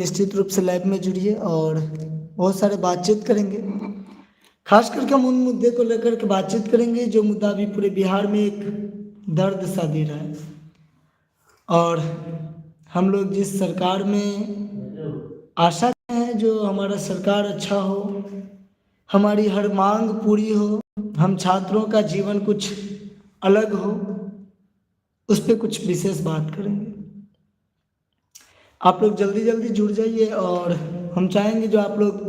निश्चित रूप से लाइव में जुड़िए और बहुत सारे बातचीत करेंगे। खास करके हम उन मुद्दे को लेकर के बातचीत करेंगे जो मुद्दा अभी पूरे बिहार में एक दर्द सा दे रहा है। और हम लोग जिस सरकार में आशा हैं, जो हमारा सरकार अच्छा हो, हमारी हर मांग पूरी हो, हम छात्रों का जीवन कुछ अलग हो, उस पर कुछ विशेष बात करेंगे। आप लोग जल्दी जल्दी जुड़ जाइए और हम चाहेंगे जो आप लोग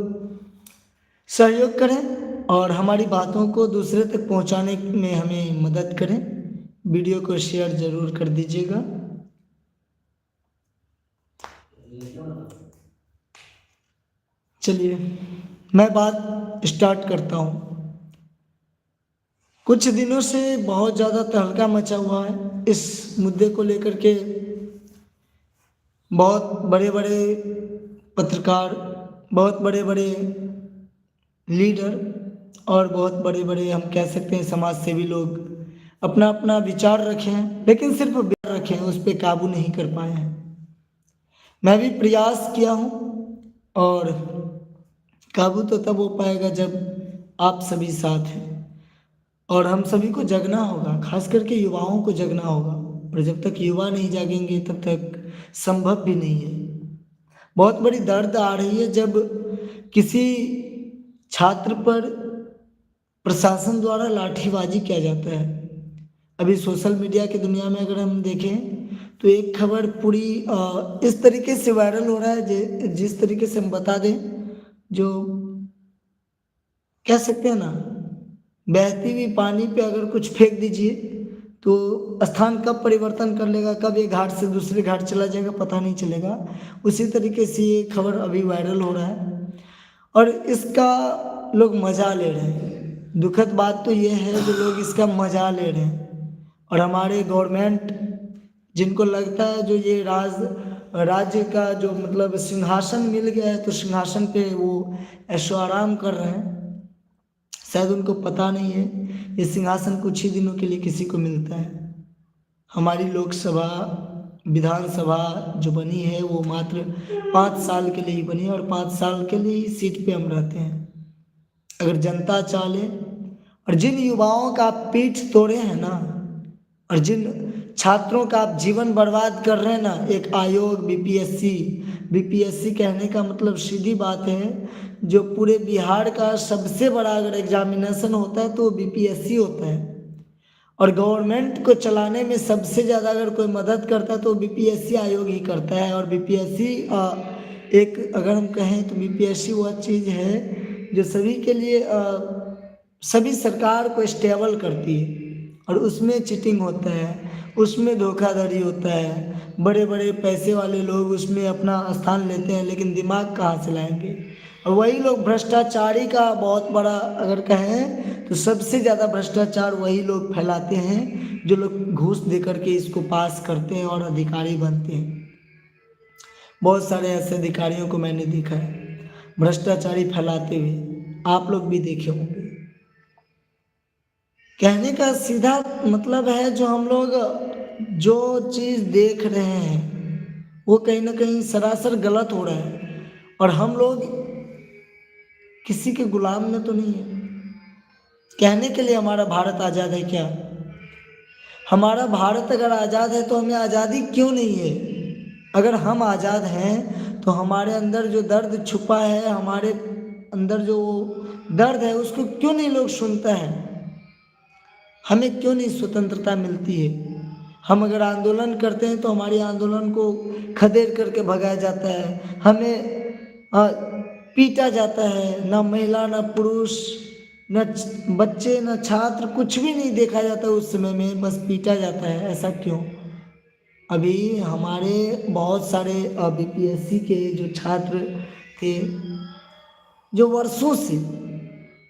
सहयोग करें और हमारी बातों को दूसरे तक पहुंचाने में हमें मदद करें। वीडियो को शेयर ज़रूर कर दीजिएगा। चलिए मैं बात स्टार्ट करता हूँ। कुछ दिनों से बहुत ज़्यादा तहलका मचा हुआ है इस मुद्दे को लेकर के। बहुत बड़े बड़े पत्रकार, बहुत बड़े बड़े लीडर और बहुत बड़े बड़े हम कह सकते हैं समाज सेवी लोग अपना अपना विचार रखे हैं, लेकिन सिर्फ विचार रखे हैं, उस पर काबू नहीं कर पाए हैं। मैं भी प्रयास किया हूँ और काबू तो तब हो पाएगा जब आप सभी साथ हैं और हम सभी को जगना होगा, खास करके युवाओं को जगना होगा। और जब तक युवा नहीं जागेंगे तब तक संभव भी नहीं है। बहुत बड़ी दर्द आ रही है जब किसी छात्र पर प्रशासन द्वारा लाठीबाजी किया जाता है। अभी सोशल मीडिया की दुनिया में अगर हम देखें तो एक खबर पूरी इस तरीके से वायरल हो रहा है, जिस तरीके से हम बता दें, जो कह सकते हैं ना, बहती हुई पानी पे अगर कुछ फेंक दीजिए तो स्थान कब परिवर्तन कर लेगा, कब एक घाट से दूसरे घाट चला जाएगा पता नहीं चलेगा। उसी तरीके से ये खबर अभी वायरल हो रहा है और इसका लोग मज़ा ले रहे हैं। दुखद बात तो ये है जो लोग इसका मज़ा ले रहे हैं और हमारे गवर्नमेंट जिनको लगता है जो ये राज्य का जो मतलब सिंहासन मिल गया है तो सिंहासन पे वो ऐशो आराम कर रहे हैं। शायद उनको पता नहीं है ये सिंहासन कुछ ही दिनों के लिए किसी को मिलता है। हमारी लोकसभा विधानसभा जो बनी है वो मात्र 5 साल के लिए ही बनी है और 5 साल के लिए ही सीट पे हम रहते हैं। अगर जनता चाहे और जिन युवाओं का आप पीठ तोड़े हैं ना, और जिन छात्रों का आप जीवन बर्बाद कर रहे हैं ना, एक आयोग बीपीएससी कहने का मतलब सीधी बात है, जो पूरे बिहार का सबसे बड़ा अगर एग्जामिनेशन होता है तो बीपीएससी होता है। और गवर्नमेंट को चलाने में सबसे ज़्यादा अगर कोई मदद करता है तो बीपीएससी आयोग ही करता है। और बीपीएससी एक अगर हम कहें तो बीपीएससी वह चीज़ है जो सभी के लिए सभी सरकार को स्टेबल करती है और उसमें चीटिंग होता है, उसमें धोखाधड़ी होता है, बड़े बड़े पैसे वाले लोग उसमें अपना स्थान लेते हैं, लेकिन दिमाग कहाँ से लाएंगे। और वही लोग भ्रष्टाचारी का बहुत बड़ा अगर कहें तो सबसे ज़्यादा भ्रष्टाचार वही लोग फैलाते हैं जो लोग घूस दे करके इसको पास करते हैं और अधिकारी बनते हैं। बहुत सारे ऐसे अधिकारियों को मैंने देखा है भ्रष्टाचारी फैलाते हुए, आप लोग भी देखे होंगे। कहने का सीधा मतलब है जो हम लोग जो चीज़ देख रहे हैं वो कहीं ना कहीं सरासर गलत हो रहा है और हम लोग किसी के गुलाम में तो नहीं है। कहने के लिए हमारा भारत आज़ाद है क्या? हमारा भारत अगर आज़ाद है तो हमें आज़ादी क्यों नहीं है? अगर हम आज़ाद हैं तो हमारे अंदर जो दर्द छुपा है, हमारे अंदर जो दर्द है उसको क्यों नहीं लोग सुनता है? हमें क्यों नहीं स्वतंत्रता मिलती है? हम अगर आंदोलन करते हैं तो हमारे आंदोलन को खदेड़ करके भगाया जाता है, हमें पीटा जाता है। ना महिला, ना पुरुष, न बच्चे, न छात्र, कुछ भी नहीं देखा जाता उस समय में, बस पीटा जाता है। ऐसा क्यों? अभी हमारे बहुत सारे बीपीएससी के जो छात्र थे जो वर्षों से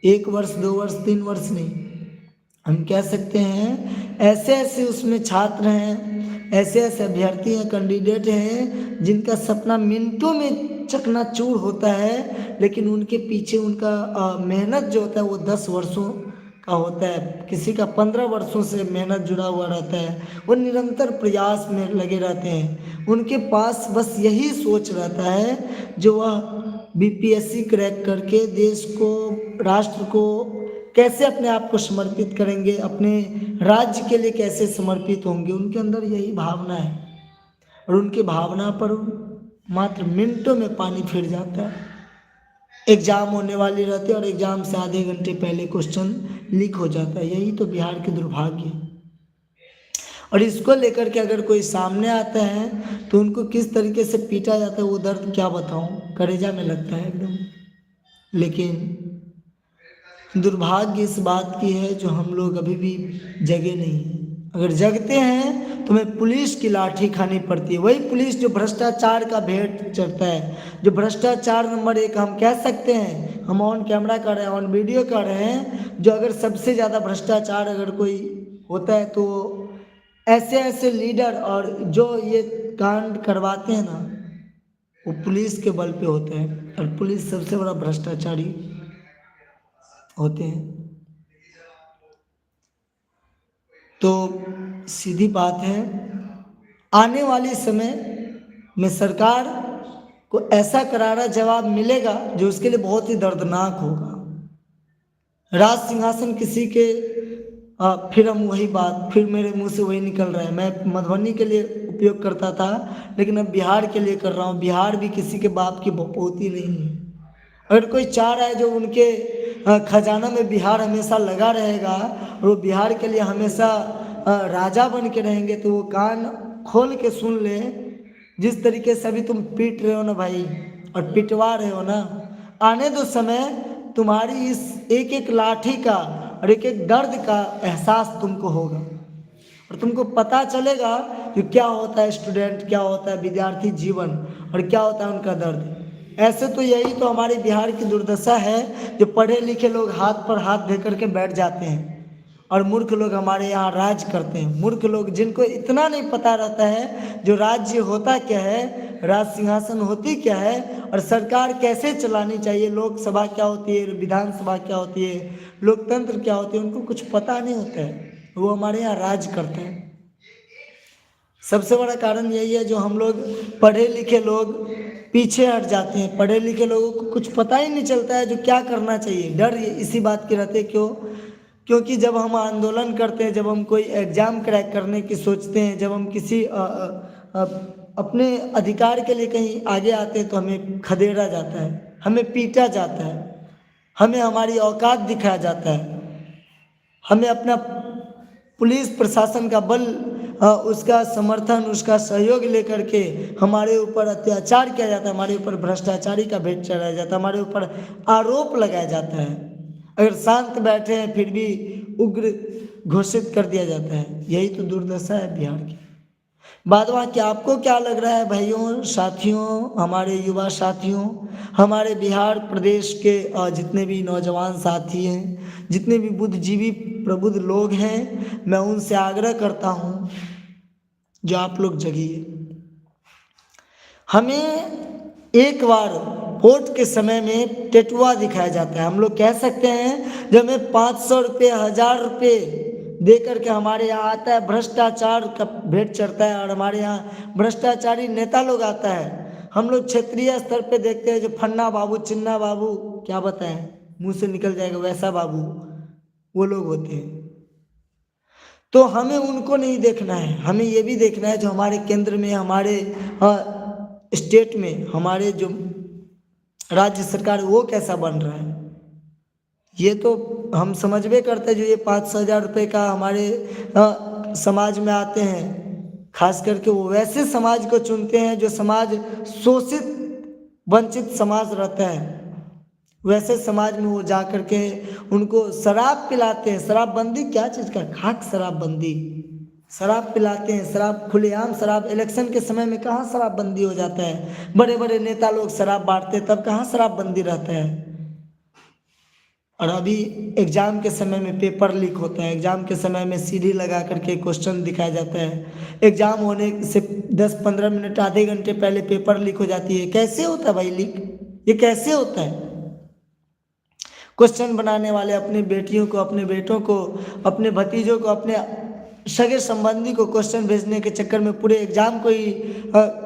1 वर्ष 2 वर्ष 3 वर्ष नहीं, हम कह सकते हैं ऐसे ऐसे उसमें छात्र हैं, ऐसे ऐसे अभ्यर्थी हैं, कैंडिडेट हैं जिनका सपना मिनटों में चकनाचूर होता है, लेकिन उनके पीछे उनका मेहनत जो होता है वो 10 वर्षों होता है, किसी का 15 वर्षों से मेहनत जुड़ा हुआ रहता है, वो निरंतर प्रयास में लगे रहते हैं। उनके पास बस यही सोच रहता है जो वह बीपीएससी क्रैक करके देश को, राष्ट्र को कैसे अपने आप को समर्पित करेंगे, अपने राज्य के लिए कैसे समर्पित होंगे। उनके अंदर यही भावना है और उनकी भावना पर मात्र मिनटों में पानी फिर जाता है। एग्जाम होने वाली रहती है और एग्जाम से आधे घंटे पहले क्वेश्चन लीक हो जाता है। यही तो बिहार के दुर्भाग्य है। और इसको लेकर के अगर कोई सामने आता है तो उनको किस तरीके से पीटा जाता है वो दर्द क्या बताऊं, कलेजा में लगता है एकदम। लेकिन दुर्भाग्य इस बात की है जो हम लोग अभी भी जगे नहीं हैं। अगर जगते हैं तो हमें पुलिस की लाठी खानी पड़ती है। वही पुलिस जो भ्रष्टाचार का भेंट चढ़ता है, जो भ्रष्टाचार नंबर 1 हम कह सकते हैं, हम ऑन कैमरा कर रहे हैं, ऑन वीडियो कर रहे हैं, जो अगर सबसे ज़्यादा भ्रष्टाचार अगर कोई होता है तो ऐसे ऐसे लीडर और जो ये कांड करवाते हैं ना, वो पुलिस के बल पे होते हैं। और पुलिस सबसे बड़ा भ्रष्टाचारी होते हैं। तो सीधी बात है, आने वाले समय में सरकार को ऐसा करारा जवाब मिलेगा जो उसके लिए बहुत ही दर्दनाक होगा। राज सिंहासन किसी के फिर हम वही बात, फिर मेरे मुंह से वही निकल रहा है। मैं मधुबनी के लिए उपयोग करता था, लेकिन अब बिहार के लिए कर रहा हूँ। बिहार भी किसी के बाप की बपोती नहीं है। अगर कोई चाह रहा है जो उनके खजाना में बिहार हमेशा लगा रहेगा और वो बिहार के लिए हमेशा राजा बन के रहेंगे, तो वो कान खोल के सुन ले। जिस तरीके से अभी तुम पीट रहे हो ना भाई, और पिटवा रहे हो ना, आने दो समय तुम्हारी इस एक एक लाठी का और एक एक दर्द का एहसास तुमको होगा और तुमको पता चलेगा कि क्या होता है स्टूडेंट, क्या होता है विद्यार्थी जीवन और क्या होता है उनका दर्द। ऐसे तो यही तो हमारे बिहार की दुर्दशा है, जो पढ़े लिखे लोग हाथ पर हाथ दे करके बैठ जाते हैं और मूर्ख लोग हमारे यहाँ राज करते हैं। मूर्ख लोग जिनको इतना नहीं पता रहता है जो राज्य होता क्या है, राज सिंहासन होती क्या है और सरकार कैसे चलानी चाहिए, लोकसभा क्या होती है, विधानसभा क्या होती है, लोकतंत्र क्या होती है, उनको कुछ पता नहीं होता है। वो हमारे यहाँ राज करते हैं। सबसे बड़ा कारण यही है जो हम लोग पढ़े लिखे लोग पीछे हट जाते हैं। पढ़े लिखे लोगों को कुछ पता ही नहीं चलता है जो क्या करना चाहिए। डर इसी बात के रहते क्यों, क्योंकि जब हम आंदोलन करते हैं, जब हम कोई एग्ज़ाम क्रैक करने की सोचते हैं, जब हम किसी अपने अधिकार के लिए कहीं आगे आते हैं तो हमें खदेड़ा जाता है, हमें पीटा जाता है, हमें हमारी औकात दिखाया जाता है, हमें अपना पुलिस प्रशासन का बल, उसका समर्थन, उसका सहयोग लेकर के हमारे ऊपर अत्याचार किया जाता है, हमारे ऊपर भ्रष्टाचारी का भेंट चढ़ाया जाता है, हमारे ऊपर आरोप लगाया जाता है। अगर शांत बैठे हैं फिर भी उग्र घोषित कर दिया जाता है। यही तो दुर्दशा है बिहार की। बाद बाकी आपको क्या लग रहा है भाइयों, साथियों, हमारे युवा साथियों, हमारे बिहार प्रदेश के जितने भी नौजवान साथी हैं, जितने भी बुद्धिजीवी प्रबुद्ध लोग हैं, मैं उनसे आग्रह करता हूं जो आप लोग जगिए। हमें एक बार वोट के समय में टेटुआ दिखाया जाता है। हम लोग कह सकते हैं जब हमें 500 रुपये, 1000 रुपये दे करके हमारे यहाँ आता है, भ्रष्टाचार का भेंट चढ़ता है और हमारे यहाँ भ्रष्टाचारी नेता लोग आता है। हम लोग क्षेत्रीय स्तर पे देखते हैं जो फन्ना बाबू, चिन्ना बाबू, क्या बताएं, मुंह से निकल जाएगा वैसा बाबू, वो लोग होते हैं। तो हमें उनको नहीं देखना है, हमें ये भी देखना है जो हमारे केंद्र में, हमारे स्टेट में, हमारे जो राज्य सरकार, वो कैसा बन रहा है। ये तो हम समझ में करते हैं जो ये 500,000 रुपये का हमारे समाज में आते हैं, खास करके वो वैसे समाज को चुनते हैं जो समाज शोषित वंचित समाज रहता है। वैसे समाज में वो जा कर के उनको शराब पिलाते हैं। शराबबंदी क्या चीज़ का, खाक शराबबंदी, शराब पिलाते हैं, शराब खुलेआम, शराब इलेक्शन के समय में कहाँ शराबबंदी हो जाता है। बड़े बड़े नेता लोग शराब बांटते हैं, तब कहाँ शराबबंदी रहता है। और अभी एग्ज़ाम के समय में पेपर लीक होता है, एग्ज़ाम के समय में सीडी लगा करके क्वेश्चन दिखाया जाता है, एग्ज़ाम होने से 10-15 मिनट, आधे घंटे पहले पेपर लीक हो जाती है। कैसे होता है भाई लीक, ये कैसे होता है। क्वेश्चन बनाने वाले अपनी बेटियों को, अपने बेटों को, अपने भतीजों को, अपने सगे संबंधी को क्वेश्चन भेजने के चक्कर में पूरे एग्जाम को ही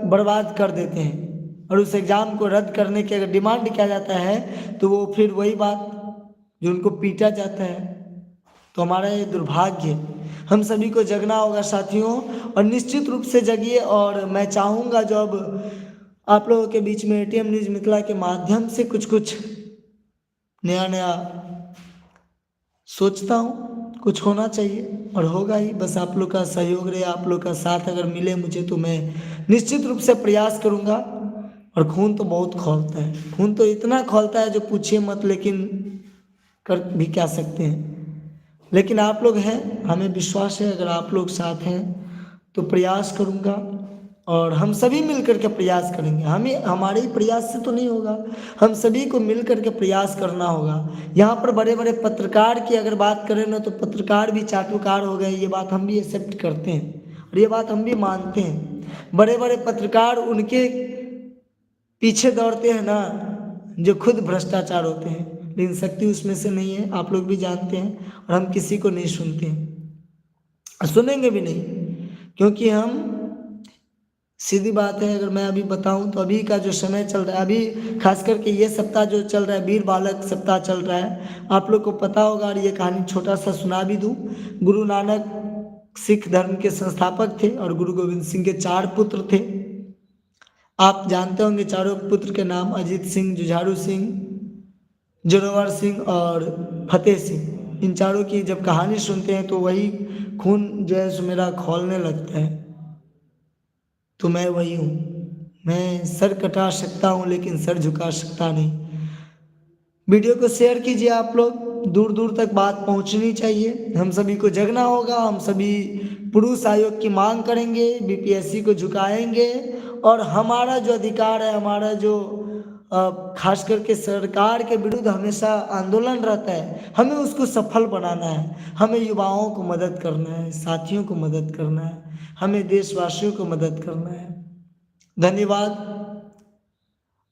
बर्बाद कर देते हैं। और उस एग्जाम को रद्द करने की अगर डिमांड किया जाता है तो वो फिर वही बात जो उनको पीटा जाता है। तो हमारा ये दुर्भाग्य है। हम सभी को जगना होगा साथियों, और निश्चित रूप से जगिए। और मैं चाहूँगा जो अब आप लोगों के बीच में एटीएम न्यूज़ मिथिला के माध्यम से कुछ कुछ नया नया सोचता हूँ, कुछ होना चाहिए और होगा ही। बस आप लोग का सहयोग रहे, आप लोग का साथ अगर मिले मुझे, तो मैं निश्चित रूप से प्रयास करूँगा। और खून तो बहुत खौलता है, खून तो इतना खौलता है जो पूछिए मत, लेकिन कर भी क्या सकते हैं। लेकिन आप लोग हैं, हमें विश्वास है अगर आप लोग साथ हैं तो प्रयास करूँगा। और हम सभी मिलकर के प्रयास करेंगे। हमें हमारे ही प्रयास से तो नहीं होगा, हम सभी को मिलकर के प्रयास करना होगा। यहाँ पर बड़े बड़े पत्रकार की अगर बात करें ना, तो पत्रकार भी चाटुकार हो गए, ये बात हम भी एक्सेप्ट करते हैं और ये बात हम भी मानते हैं। बड़े बड़े पत्रकार उनके पीछे दौड़ते हैं ना जो खुद भ्रष्टाचार होते हैं, लेकिन शक्ति उसमें से नहीं है, आप लोग भी जानते हैं। और हम किसी को नहीं सुनते हैं, सुनेंगे भी नहीं, क्योंकि हम, सीधी बात है, अगर मैं अभी बताऊं तो अभी का जो समय चल रहा है, अभी खास करके ये सप्ताह जो चल रहा है, वीर बालक सप्ताह चल रहा है, आप लोग को पता होगा। और ये कहानी छोटा सा सुना भी दूं। गुरु नानक सिख धर्म के संस्थापक थे और गुरु गोविंद सिंह के 4 पुत्र थे। आप जानते होंगे चारों पुत्र के नाम, अजीत सिंह, जुझारू सिंह, जोरावर सिंह और फतेह सिंह। इन चारों की जब कहानी सुनते हैं तो वही खून जो है सो मेरा खौलने लगता है। तो मैं वही हूँ, मैं सर कटा सकता हूँ लेकिन सर झुका सकता नहीं। वीडियो को शेयर कीजिए आप लोग, दूर दूर तक बात पहुँचनी चाहिए। हम सभी को जगना होगा, हम सभी पुरुष आयोग की मांग करेंगे, बीपीएससी को झुकाएंगे। और हमारा जो अधिकार है, हमारा जो खास करके सरकार के विरुद्ध हमेशा आंदोलन रहता है, हमें उसको सफल बनाना है। हमें युवाओं को मदद करना है, साथियों को मदद करना है, हमें देशवासियों को मदद करना है। धन्यवाद।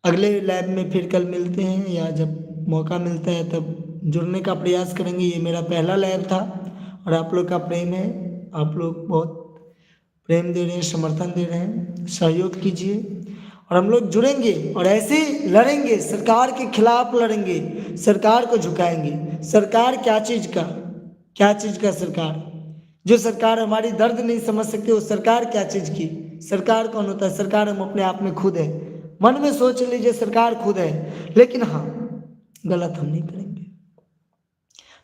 अगले लैब में फिर कल मिलते हैं, या जब मौका मिलता है तब जुड़ने का प्रयास करेंगे। ये मेरा पहला लैब था और आप लोग का प्रेम है, आप लोग बहुत प्रेम दे रहे हैं, समर्थन दे रहे हैं, सहयोग कीजिए। और हम लोग जुड़ेंगे और ऐसे लड़ेंगे, सरकार के खिलाफ लड़ेंगे, सरकार को झुकाएंगे। सरकार क्या चीज़ का, क्या चीज़ का सरकार? जो सरकार हमारी दर्द नहीं समझ सकती, वो सरकार क्या चीज़ की? सरकार कौन होता है? सरकार हम अपने आप में खुद है। मन में सोच लीजिए, सरकार खुद है। लेकिन हाँ, गलत हम नहीं करेंगे,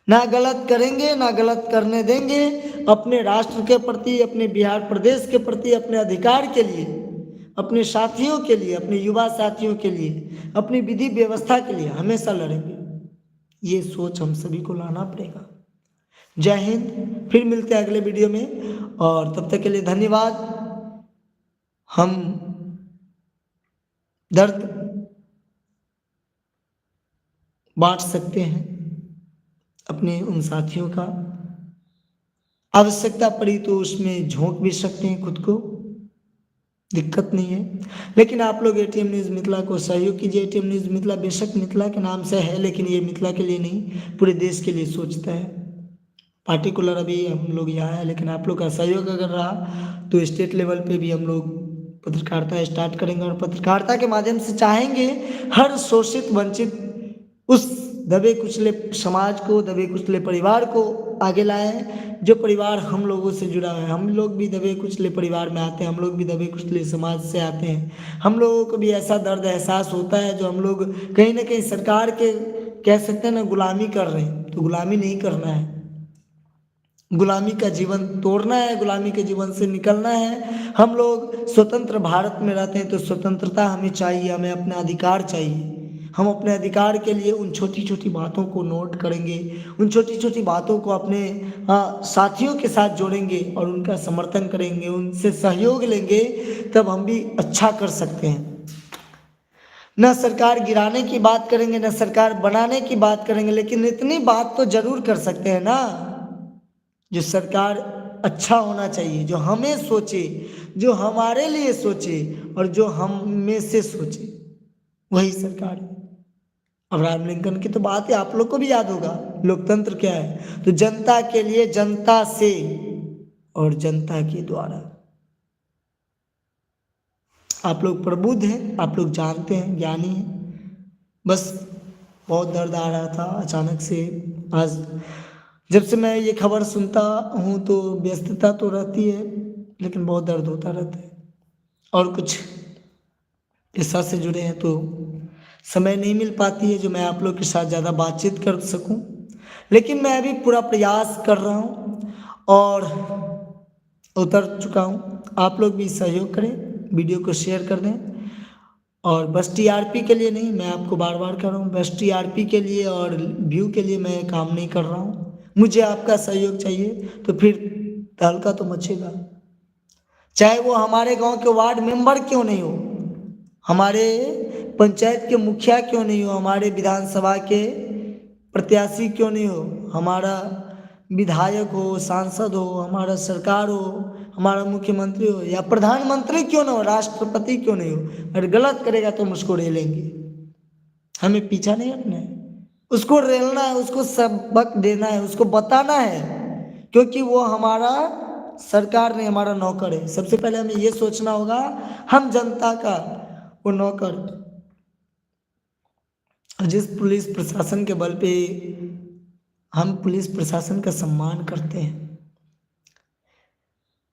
ना गलत करेंगे, ना गलत करने देंगे। अपने राष्ट्र के प्रति, अपने बिहार प्रदेश के प्रति, अपने अधिकार के लिए, अपने साथियों के लिए, अपने युवा साथियों के लिए, अपनी विधि व्यवस्था के लिए हमेशा लड़ेंगे। ये सोच हम सभी को लाना पड़ेगा। जय हिंद। फिर मिलते हैं अगले वीडियो में, और तब तक के लिए धन्यवाद। हम दर्द बांट सकते हैं अपने उन साथियों का, आवश्यकता पड़ी तो उसमें झोंक भी सकते हैं खुद को, दिक्कत नहीं है। लेकिन आप लोग एटीएम न्यूज़ मिथिला को सहयोग कीजिए। एटीएम न्यूज़ मिथिला बेशक मिथिला के नाम से है, लेकिन ये मिथिला के लिए नहीं, पूरे देश के लिए सोचता है। पार्टिकुलर अभी हम लोग यहाँ हैं, लेकिन आप लोग का सहयोग अगर रहा तो स्टेट लेवल पे भी हम लोग पत्रकारिता स्टार्ट करेंगे। और पत्रकारिता के माध्यम से चाहेंगे हर शोषित, वंचित, उस दबे कुचले समाज को, दबे कुचले परिवार को आगे लाएं, जो परिवार हम लोगों से जुड़ा है। हम लोग भी दबे कुचले परिवार में आते हैं, हम लोग भी दबे कुचले समाज से आते हैं। हम लोगों को भी ऐसा दर्द एहसास होता है जो हम लोग कहीं ना कहीं सरकार के, कह सकते हैं ना, गुलामी कर रहे हैं। तो गुलामी नहीं करना है, गुलामी का जीवन तोड़ना है, गुलामी के जीवन से निकलना है। हम लोग स्वतंत्र भारत में रहते हैं, तो स्वतंत्रता हमें चाहिए, हमें अपना अधिकार चाहिए। हम अपने अधिकार के लिए उन छोटी छोटी बातों को नोट करेंगे, उन छोटी छोटी बातों को अपने साथियों के साथ जोड़ेंगे और उनका समर्थन करेंगे, उनसे सहयोग लेंगे, तब हम भी अच्छा कर सकते हैं। न सरकार गिराने की बात करेंगे, न सरकार बनाने की बात करेंगे, लेकिन इतनी बात तो जरूर कर सकते हैं ना, जो सरकार अच्छा होना चाहिए, जो हमें सोचे, जो हमारे लिए सोचे और जो हम में से सोचे, वही सरकार है। अब्राहम लिंकन की तो बात है आप लोग को भी याद होगा। लोकतंत्र क्या है? तो जनता के लिए, जनता से और जनता के द्वारा। आप लोग प्रबुद्ध हैं, आप लोग जानते हैं, ज्ञानी हैं। बस बहुत दर्द आ रहा था अचानक से। आज जब से मैं ये खबर सुनता हूँ तो व्यस्तता तो रहती है, लेकिन बहुत दर्द होता रहता है। और कुछ पेशा से जुड़े हैं तो समय नहीं मिल पाती है जो मैं आप लोग के साथ ज़्यादा बातचीत कर सकूं। लेकिन मैं अभी पूरा प्रयास कर रहा हूं और उतर चुका हूं। आप लोग भी सहयोग करें, वीडियो को शेयर कर दें। और बस टीआरपी के लिए नहीं, मैं आपको बार बार कह रहा हूँ, बस टीआरपी के लिए और व्यू के लिए मैं काम नहीं कर रहा हूँ। मुझे आपका सहयोग चाहिए, तो फिर तहलका तो मचेगा। चाहे वो हमारे गांव के वार्ड मेंबर क्यों नहीं हो, हमारे पंचायत के मुखिया क्यों नहीं हो, हमारे विधानसभा के प्रत्याशी क्यों नहीं हो, हमारा विधायक हो, सांसद हो, हमारा सरकार हो, हमारा मुख्यमंत्री हो या प्रधानमंत्री क्यों ना हो, राष्ट्रपति क्यों नहीं हो, अगर गलत करेगा तो हम उसको रेलेंगे। हमें पीछा नहीं हटना है, उसको रेलना है, उसको सबक देना है, उसको बताना है, क्योंकि वो हमारा सरकार नहीं, हमारा नौकर है। सबसे पहले हमें ये सोचना होगा हम जनता का वो नौकर। जिस पुलिस प्रशासन के बल पे हम पुलिस प्रशासन का सम्मान करते हैं,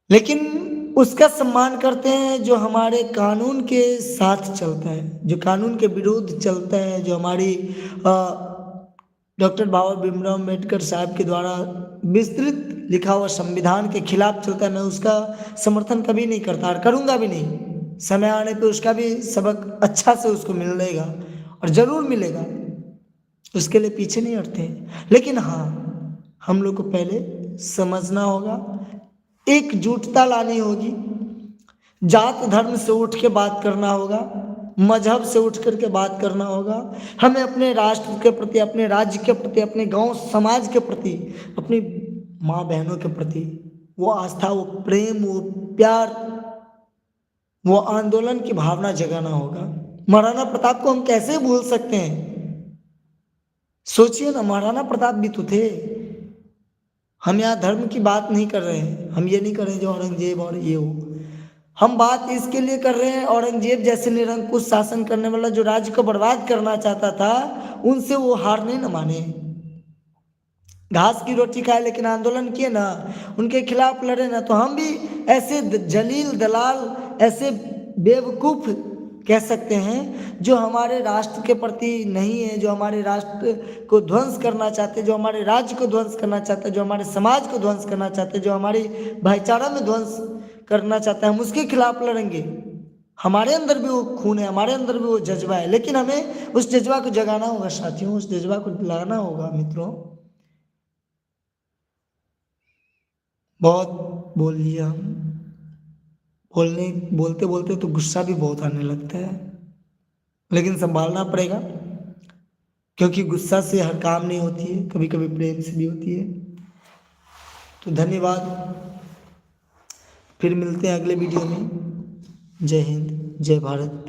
लेकिन उसका सम्मान करते हैं जो हमारे कानून के साथ चलता है, जो कानून के विरुद्ध चलता है, जो हमारी डॉक्टर बाबा भीमराव अम्बेडकर साहब के द्वारा विस्तृत लिखा हुआ संविधान के खिलाफ चलता है। मैं उसका समर्थन कभी नहीं करता और करूँगा भी नहीं। समय आने पे उसका भी सबक अच्छा से उसको मिलेगा और ज़रूर मिलेगा, उसके लिए पीछे नहीं हटते हैं। लेकिन हाँ, हम लोग को पहले समझना होगा, एकजुटता लानी होगी, जात धर्म से उठ के बात करना होगा, मजहब से उठ करके बात करना होगा। हमें अपने राष्ट्र के प्रति, अपने राज्य के प्रति, अपने गांव समाज के प्रति, अपनी माँ बहनों के प्रति वो आस्था, वो प्रेम, वो प्यार, वो आंदोलन की भावना जगाना होगा। महाराणा प्रताप को हम कैसे भूल सकते हैं? सोचिए ना, महाराणा प्रताप भी तो थे। हम यहाँ धर्म की बात नहीं कर रहे हैं, हम ये नहीं कर रहे हैं जो औरंगजेब और ये हो। हम बात इसके लिए कर रहे हैं, औरंगजेब जैसे निरंकुश शासन करने वाला जो राज्य को बर्बाद करना चाहता था, उनसे वो हार नहीं न माने। घास की रोटी खाए लेकिन आंदोलन किए ना, उनके खिलाफ लड़े ना। तो हम भी ऐसे जलील दलाल, ऐसे बेवकूफ कह सकते हैं जो हमारे राष्ट्र के प्रति नहीं है, जो हमारे राष्ट्र को ध्वंस करना चाहते, जो हमारे राज्य को ध्वंस करना चाहते, जो हमारे समाज को ध्वंस करना चाहते, जो हमारी भाईचारा में ध्वंस करना चाहता है, हम उसके खिलाफ लड़ेंगे। हमारे अंदर भी वो खून है, हमारे अंदर भी वो जज्बा है, लेकिन हमें उस जज्बा को जगाना होगा साथियों, उस जज्बा को लाना होगा मित्रों। बहुत बोल लिया हम। बोलते बोलते तो गुस्सा भी बहुत आने लगता है, लेकिन संभालना पड़ेगा, क्योंकि गुस्सा से हर काम नहीं होती है, कभी कभी प्रेम से भी होती है। तो धन्यवाद, फिर मिलते हैं अगले वीडियो में। जय हिंद, जय भारत।